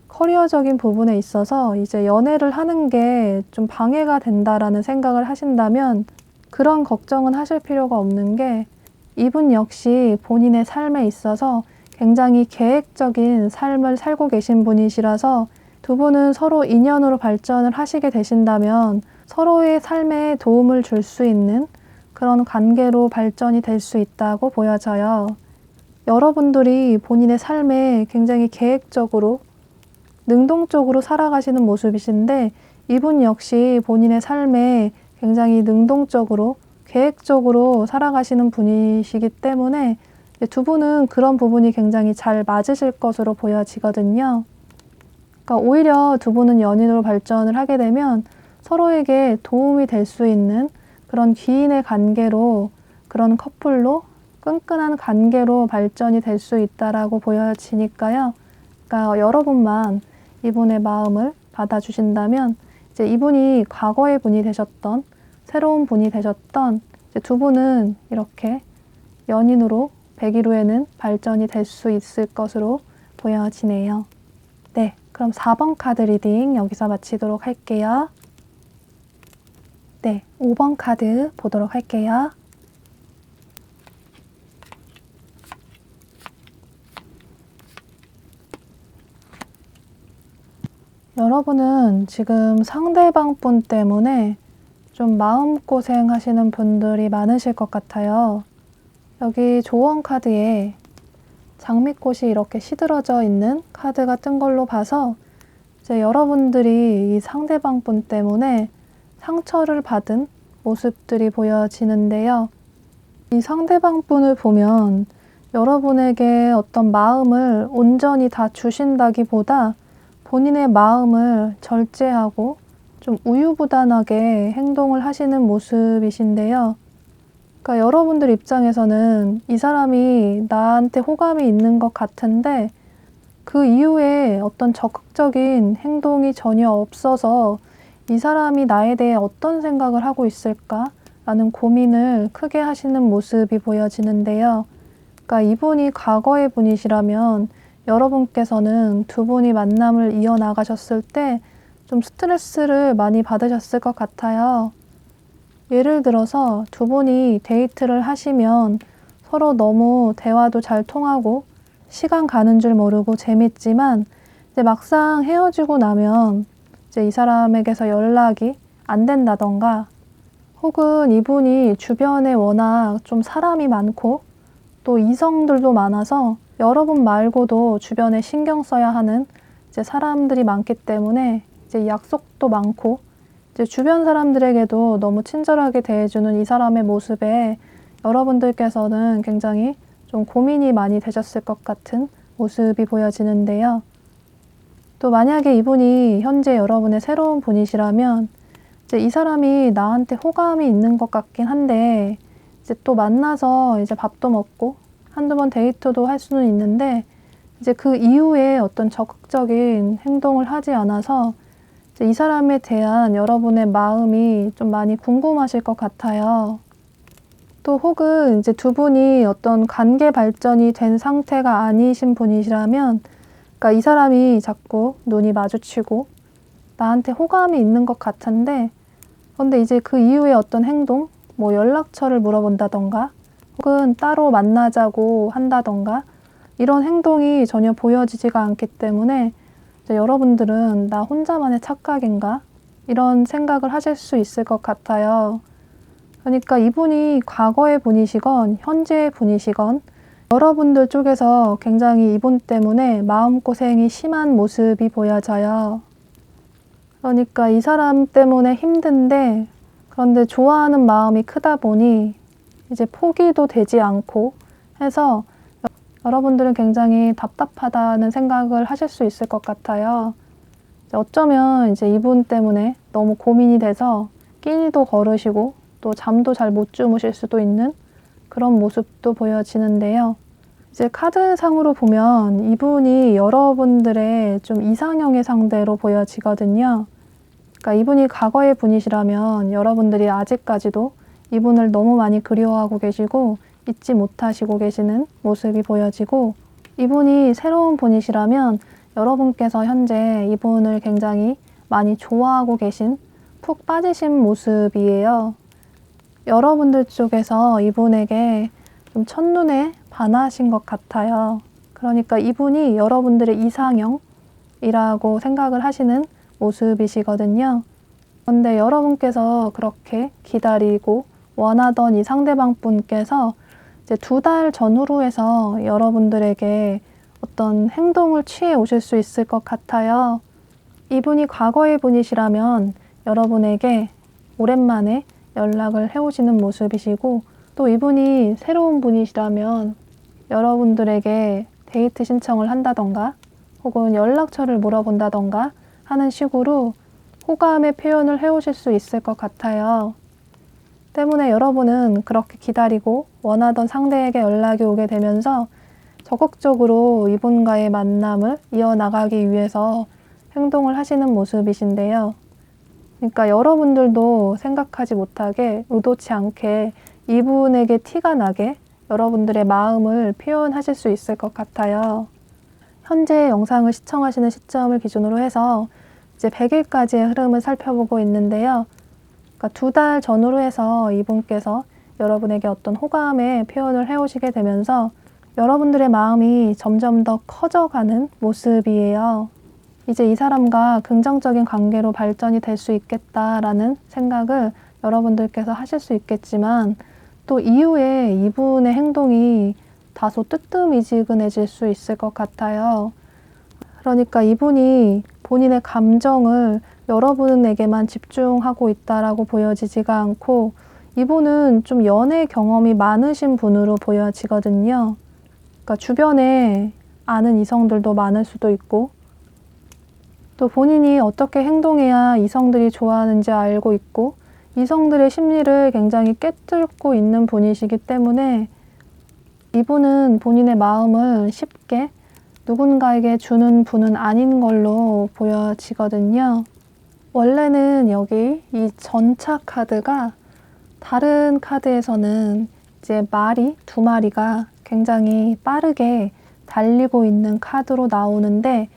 [SPEAKER 1] 커리어적인 부분에 있어서 이제 연애를 하는 게 좀 방해가 된다라는 생각을 하신다면 그런 걱정은 하실 필요가 없는 게, 이분 역시 본인의 삶에 있어서 굉장히 계획적인 삶을 살고 계신 분이시라서 두 분은 서로 인연으로 발전을 하시게 되신다면 서로의 삶에 도움을 줄 수 있는 그런 관계로 발전이 될 수 있다고 보여져요. 여러분들이 본인의 삶에 굉장히 계획적으로 능동적으로 살아가시는 모습이신데 이분 역시 본인의 삶에 굉장히 능동적으로 계획적으로 살아가시는 분이시기 때문에 두 분은 그런 부분이 굉장히 잘 맞으실 것으로 보여지거든요. 그러니까 오히려 두 분은 연인으로 발전을 하게 되면 서로에게 도움이 될 수 있는 그런 귀인의 관계로, 그런 커플로 끈끈한 관계로 발전이 될 수 있다라고 보여지니까요. 그러니까 여러분만 이분의 마음을 받아주신다면 이제 이분이 과거의 분이 되셨던, 새로운 분이 되셨던 이제 두 분은 이렇게 연인으로 100일 후에는 발전이 될 수 있을 것으로 보여지네요. 네, 그럼 4번 카드 리딩 여기서 마치도록 할게요. 네, 5번 카드 보도록 할게요. 여러분은 지금 상대방 분 때문에 좀 마음고생 하시는 분들이 많으실 것 같아요. 여기 조언 카드에 장미꽃이 이렇게 시들어져 있는 카드가 뜬 걸로 봐서 이제 여러분들이 이 상대방 분 때문에 상처를 받은 모습들이 보여지는데요. 이 상대방 분을 보면 여러분에게 어떤 마음을 온전히 다 주신다기보다 본인의 마음을 절제하고 좀 우유부단하게 행동을 하시는 모습이신데요. 그러니까 여러분들 입장에서는 이 사람이 나한테 호감이 있는 것 같은데 그 이후에 어떤 적극적인 행동이 전혀 없어서 이 사람이 나에 대해 어떤 생각을 하고 있을까라는 고민을 크게 하시는 모습이 보여지는데요. 그러니까 이분이 과거의 분이시라면 여러분께서는 두 분이 만남을 이어나가셨을 때 좀 스트레스를 많이 받으셨을 것 같아요. 예를 들어서 두 분이 데이트를 하시면 서로 너무 대화도 잘 통하고 시간 가는 줄 모르고 재밌지만 이제 막상 헤어지고 나면 이제 이 사람에게서 연락이 안 된다던가 혹은 이분이 주변에 워낙 좀 사람이 많고 또 이성들도 많아서 여러분 말고도 주변에 신경 써야 하는 이제 사람들이 많기 때문에 이제 약속도 많고 이제 주변 사람들에게도 너무 친절하게 대해주는 이 사람의 모습에 여러분들께서는 굉장히 좀 고민이 많이 되셨을 것 같은 모습이 보여지는데요. 또 만약에 이분이 현재 여러분의 새로운 분이시라면 이제 이 사람이 나한테 호감이 있는 것 같긴 한데 이제 또 만나서 이제 밥도 먹고 한두 번 데이트도 할 수는 있는데 이제 그 이후에 어떤 적극적인 행동을 하지 않아서 이제 이 사람에 대한 여러분의 마음이 좀 많이 궁금하실 것 같아요. 또 혹은 이제 두 분이 어떤 관계 발전이 된 상태가 아니신 분이시라면 그러니까 이 사람이 자꾸 눈이 마주치고 나한테 호감이 있는 것 같은데 그런데 이제 그 이후에 어떤 행동, 뭐 연락처를 물어본다던가 혹은 따로 만나자고 한다던가 이런 행동이 전혀 보여지지가 않기 때문에 이제 여러분들은 나 혼자만의 착각인가? 이런 생각을 하실 수 있을 것 같아요. 그러니까 이분이 과거의 분이시건 현재의 분이시건 여러분들 쪽에서 굉장히 이분 때문에 마음고생이 심한 모습이 보여져요. 그러니까 이 사람 때문에 힘든데 그런데 좋아하는 마음이 크다 보니 이제 포기도 되지 않고 해서 여러분들은 굉장히 답답하다는 생각을 하실 수 있을 것 같아요. 어쩌면 이제 이분 때문에 너무 고민이 돼서 끼니도 거르시고 또 잠도 잘 못 주무실 수도 있는 그런 모습도 보여지는데요. 이제 카드상으로 보면 이분이 여러분들의 좀 이상형의 상대로 보여지거든요. 그러니까 이분이 과거의 분이시라면 여러분들이 아직까지도 이분을 너무 많이 그리워하고 계시고 잊지 못하시고 계시는 모습이 보여지고 이분이 새로운 분이시라면 여러분께서 현재 이분을 굉장히 많이 좋아하고 계신 푹 빠지신 모습이에요. 여러분들 쪽에서 이분에게 좀 첫눈에 반하신 것 같아요. 그러니까 이분이 여러분들의 이상형이라고 생각을 하시는 모습이시거든요. 그런데 여러분께서 그렇게 기다리고 원하던 이 상대방 분께서 이제 2달 전후로 해서 여러분들에게 어떤 행동을 취해 오실 수 있을 것 같아요. 이분이 과거의 분이시라면 여러분에게 오랜만에 연락을 해오시는 모습이시고 또 이분이 새로운 분이시라면 여러분들에게 데이트 신청을 한다던가 혹은 연락처를 물어본다던가 하는 식으로 호감의 표현을 해오실 수 있을 것 같아요. 때문에 여러분은 그렇게 기다리고 원하던 상대에게 연락이 오게 되면서 적극적으로 이분과의 만남을 이어나가기 위해서 행동을 하시는 모습이신데요. 그러니까 여러분들도 생각하지 못하게 의도치 않게 이분에게 티가 나게 여러분들의 마음을 표현하실 수 있을 것 같아요. 현재 영상을 시청하시는 시점을 기준으로 해서 이제 100일까지의 흐름을 살펴보고 있는데요. 그러니까 2달 전후로 해서 이분께서 여러분에게 어떤 호감의 표현을 해오시게 되면서 여러분들의 마음이 점점 더 커져가는 모습이에요. 이제 이 사람과 긍정적인 관계로 발전이 될 수 있겠다라는 생각을 여러분들께서 하실 수 있겠지만 또 이후에 이분의 행동이 다소 뜨뜻미지근해질 수 있을 것 같아요. 그러니까 이분이 본인의 감정을 여러분에게만 집중하고 있다라고 보여지지가 않고 이분은 좀 연애 경험이 많으신 분으로 보여지거든요. 그러니까 주변에 아는 이성들도 많을 수도 있고, 또 본인이 어떻게 행동해야 이성들이 좋아하는지 알고 있고, 이성들의 심리를 굉장히 꿰뚫고 있는 분이시기 때문에 이분은 본인의 마음을 쉽게 누군가에게 주는 분은 아닌 걸로 보여지거든요. 원래는 여기 이 전차 카드가 다른 카드에서는 이제 말이 두 마리가 굉장히 빠르게 달리고 있는 카드로 나오는데,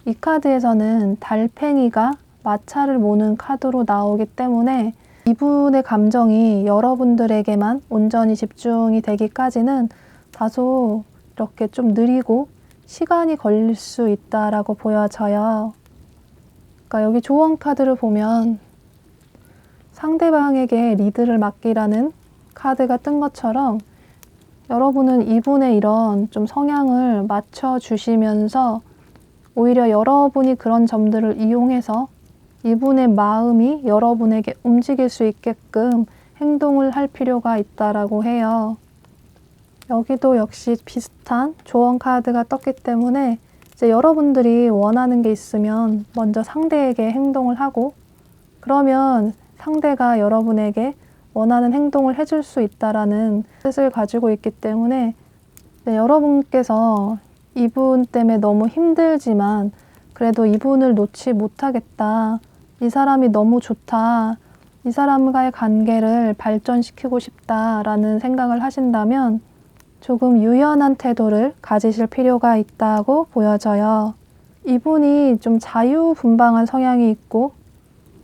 [SPEAKER 1] 이 카드에서는 달팽이가 마차를 모는 카드로 나오기 때문에 이분의 감정이 여러분들에게만 온전히 집중이 되기까지는 다소 이렇게 좀 느리고 시간이 걸릴 수 있다라고 보여져요. 그러니까 여기 조언 카드를 보면 상대방에게 리드를 맡기라는 카드가 뜬 것처럼 여러분은 이분의 이런 좀 성향을 맞춰주시면서 오히려 여러분이 그런 점들을 이용해서 이분의 마음이 여러분에게 움직일 수 있게끔 행동을 할 필요가 있다라고 해요. 여기도 역시 비슷한 조언 카드가 떴기 때문에 이제 여러분들이 원하는 게 있으면 먼저 상대에게 행동을 하고, 그러면 상대가 여러분에게 원하는 행동을 해줄 수 있다라는 뜻을 가지고 있기 때문에 여러분께서 이분 때문에 너무 힘들지만 그래도 이분을 놓지 못하겠다, 이 사람이 너무 좋다, 이 사람과의 관계를 발전시키고 싶다라는 생각을 하신다면 조금 유연한 태도를 가지실 필요가 있다고 보여져요. 이분이 좀 자유분방한 성향이 있고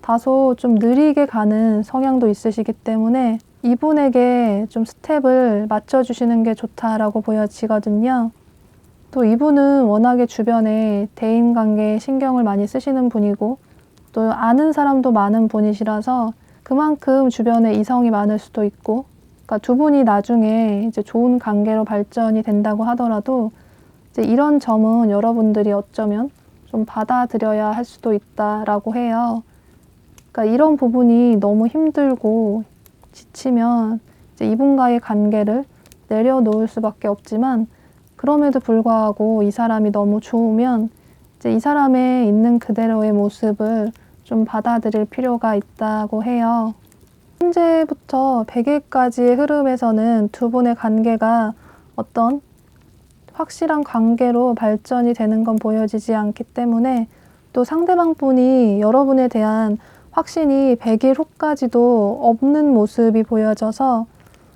[SPEAKER 1] 다소 좀 느리게 가는 성향도 있으시기 때문에 이분에게 좀 스텝을 맞춰주시는 게 좋다라고 보여지거든요. 또 이분은 워낙에 주변에 대인관계에 신경을 많이 쓰시는 분이고 또 아는 사람도 많은 분이시라서 그만큼 주변에 이성이 많을 수도 있고, 그러니까 두 분이 나중에 이제 좋은 관계로 발전이 된다고 하더라도 이제 이런 점은 여러분들이 어쩌면 좀 받아들여야 할 수도 있다라고 해요. 그러니까 이런 부분이 너무 힘들고 지치면 이제 이분과의 관계를 내려놓을 수밖에 없지만, 그럼에도 불구하고 이 사람이 너무 좋으면 이제 이 사람의 있는 그대로의 모습을 좀 받아들일 필요가 있다고 해요. 현재부터 100일까지의 흐름에서는 두 분의 관계가 어떤 확실한 관계로 발전이 되는 건 보여지지 않기 때문에, 또 상대방 분이 여러분에 대한 확신이 100일 후까지도 없는 모습이 보여져서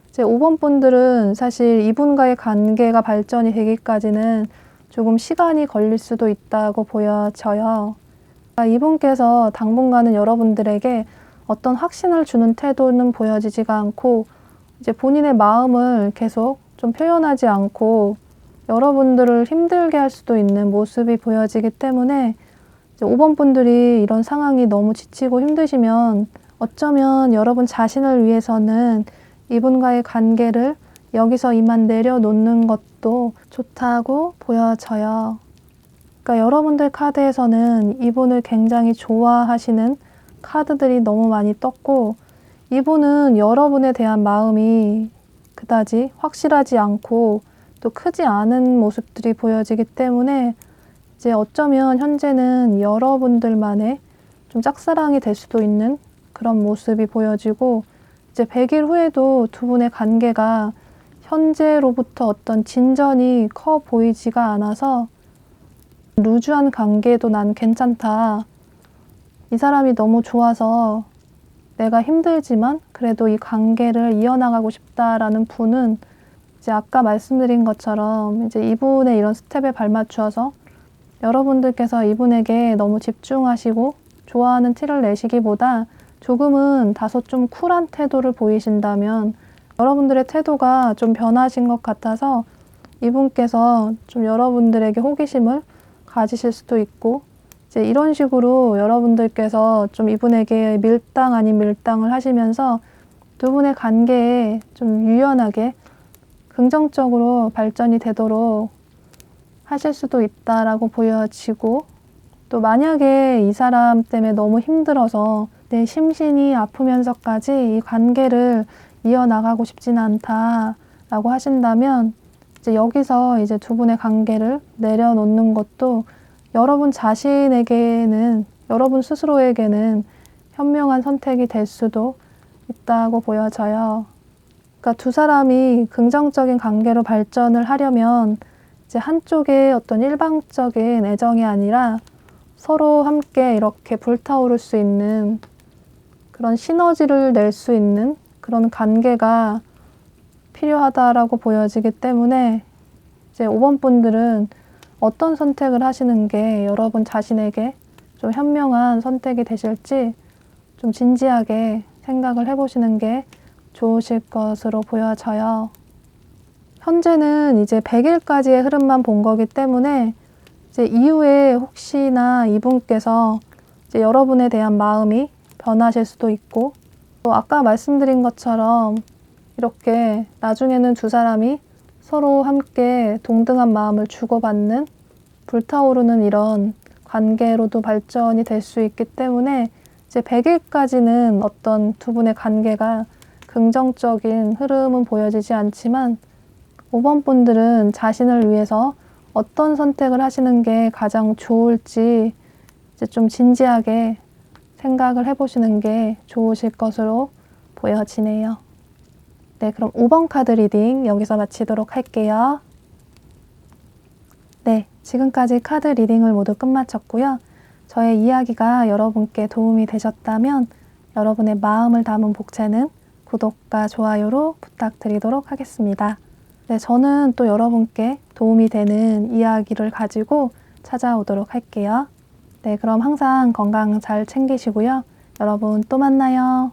[SPEAKER 1] 이제 5번 분들은 사실 이분과의 관계가 발전이 되기까지는 조금 시간이 걸릴 수도 있다고 보여져요. 그러니까 이분께서 당분간은 여러분들에게 어떤 확신을 주는 태도는 보여지지가 않고 이제 본인의 마음을 계속 좀 표현하지 않고 여러분들을 힘들게 할 수도 있는 모습이 보여지기 때문에 이제 5번 분들이 이런 상황이 너무 지치고 힘드시면 어쩌면 여러분 자신을 위해서는 이분과의 관계를 여기서 이만 내려놓는 것도 좋다고 보여져요. 그러니까 여러분들 카드에서는 이분을 굉장히 좋아하시는 카드들이 너무 많이 떴고, 이분은 여러분에 대한 마음이 그다지 확실하지 않고 또 크지 않은 모습들이 보여지기 때문에 이제 어쩌면 현재는 여러분들만의 좀 짝사랑이 될 수도 있는 그런 모습이 보여지고, 이제 100일 후에도 두 분의 관계가 현재로부터 어떤 진전이 커 보이지가 않아서 루즈한 관계도 난 괜찮다, 이 사람이 너무 좋아서 내가 힘들지만 그래도 이 관계를 이어나가고 싶다라는 분은 이제 아까 말씀드린 것처럼 이제 이분의 이런 스텝에 발맞추어서 여러분들께서 이분에게 너무 집중하시고 좋아하는 티를 내시기보다 조금은 다소 좀 쿨한 태도를 보이신다면, 여러분들의 태도가 좀 변하신 것 같아서 이분께서 좀 여러분들에게 호기심을 가지실 수도 있고, 이제 이런 식으로 여러분들께서 좀 이분에게 밀당 아닌 밀당을 하시면서 두 분의 관계에 좀 유연하게 긍정적으로 발전이 되도록 하실 수도 있다라고 보여지고, 또 만약에 이 사람 때문에 너무 힘들어서 내 심신이 아프면서까지 이 관계를 이어나가고 싶지는 않다라고 하신다면 이제 여기서 이제 두 분의 관계를 내려놓는 것도 여러분 자신에게는, 여러분 스스로에게는 현명한 선택이 될 수도 있다고 보여져요. 그러니까 두 사람이 긍정적인 관계로 발전을 하려면 이제 한쪽의 어떤 일방적인 애정이 아니라 서로 함께 이렇게 불타오를 수 있는 그런 시너지를 낼 수 있는 그런 관계가 필요하다라고 보여지기 때문에 이제 5번 분들은 어떤 선택을 하시는 게 여러분 자신에게 좀 현명한 선택이 되실지 좀 진지하게 생각을 해보시는 게 좋으실 것으로 보여져요. 현재는 이제 100일까지의 흐름만 본 거기 때문에 이제 이후에 혹시나 이분께서 이제 여러분에 대한 마음이 변하실 수도 있고, 또 아까 말씀드린 것처럼 이렇게 나중에는 두 사람이 서로 함께 동등한 마음을 주고받는 불타오르는 이런 관계로도 발전이 될 수 있기 때문에 이제 100일까지는 어떤 두 분의 관계가 긍정적인 흐름은 보여지지 않지만 5번 분들은 자신을 위해서 어떤 선택을 하시는 게 가장 좋을지 이제 좀 진지하게 생각을 해보시는 게 좋으실 것으로 보여지네요. 네, 그럼 5번 카드 리딩 여기서 마치도록 할게요. 네, 지금까지 카드 리딩을 모두 끝마쳤고요. 저의 이야기가 여러분께 도움이 되셨다면 여러분의 마음을 담은 복채는 구독과 좋아요로 부탁드리도록 하겠습니다. 네, 저는 또 여러분께 도움이 되는 이야기를 가지고 찾아오도록 할게요. 네, 그럼 항상 건강 잘 챙기시고요. 여러분 또 만나요.